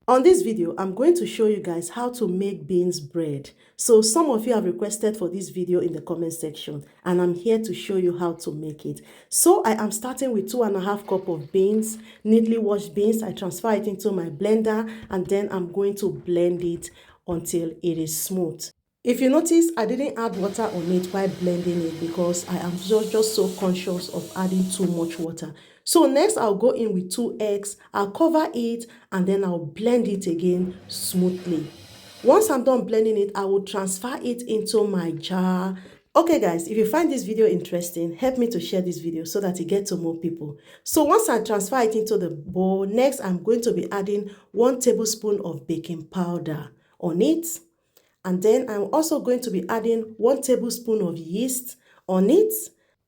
On this video, I'm going to show you guys how to make beans bread. So some of you have requested for this video in the comment section, and I'm here to show you how to make it. So I am starting with 2.5 cups of beans, neatly washed beans. I transfer it into my blender, and then I'm going to blend it until it is smooth. If you notice, I didn't add water on it while blending it because I am just so conscious of adding too much water. So next I'll go in with 2 eggs, I'll cover it, and then I'll blend it again smoothly. Once I'm done blending it, I will transfer it into my jar. Okay guys, if you find this video interesting, help me to share this video so that it gets to more people. So once I transfer it into the bowl, next I'm going to be adding 1 tablespoon of baking powder on it. And then I'm also going to be adding 1 tablespoon of yeast on it.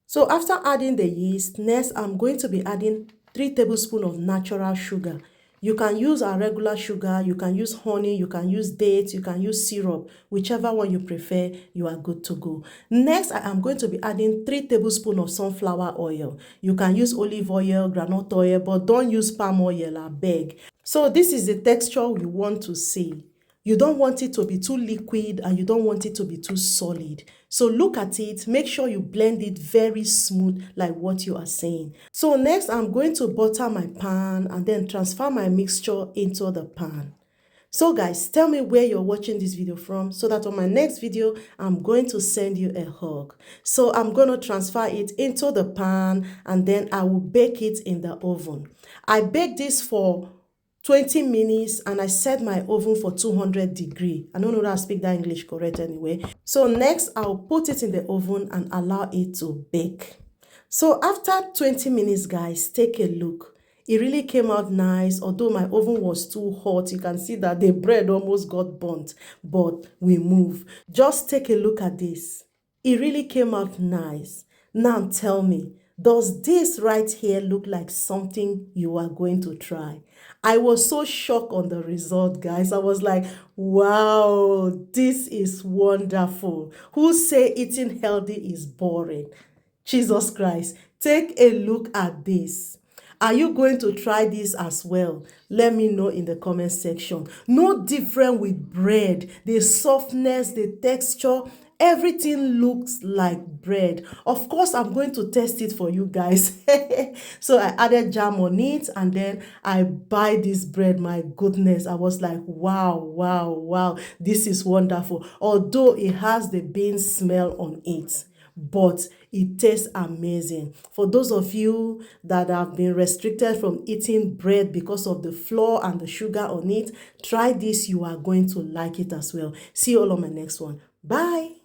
So after adding the yeast, next I'm going to be adding 3 tablespoons of natural sugar. You can use our regular sugar, you can use honey, you can use dates, you can use syrup, whichever one you prefer, you are good to go. Next, I am going to be adding 3 tablespoons of sunflower oil. You can use olive oil, groundnut oil, but don't use palm oil, I beg. So this is the texture we want to see. You don't want it to be too liquid and you don't want it to be too solid. So look at it, make sure you blend it very smooth like what you are saying. So next I'm going to butter my pan and then transfer my mixture into the pan. So guys, tell me where you're watching this video from so that on my next video, I'm going to send you a hug. So I'm going to transfer it into the pan and then I will bake it in the oven. I bake this for 20 minutes and I set my oven for 200 degrees. I don't know how to speak that English correct anyway. So next I'll put it in the oven and allow it to bake. So after 20 minutes guys, take a look. It really came out nice. Although my oven was too hot, you can see that the bread almost got burnt, but we move. Just take a look at this. It really came out nice. Now tell me, does this right here look like something you are going to try? I was so shocked on the result, guys. I was like, wow, this is wonderful. Who say eating healthy is boring? Jesus Christ, take a look at this. Are you going to try this as well? Let me know in the comment section. No different with bread. The softness, the texture, everything looks like bread. Of course, I'm going to test it for you guys. So I added jam on it and then I buy this bread. My goodness, I was like, wow, wow, wow. This is wonderful. Although it has the bean smell on it, but it tastes amazing. For those of you that have been restricted from eating bread because of the flour and the sugar on it, try this. You are going to like it as well. See you all on my next one. Bye.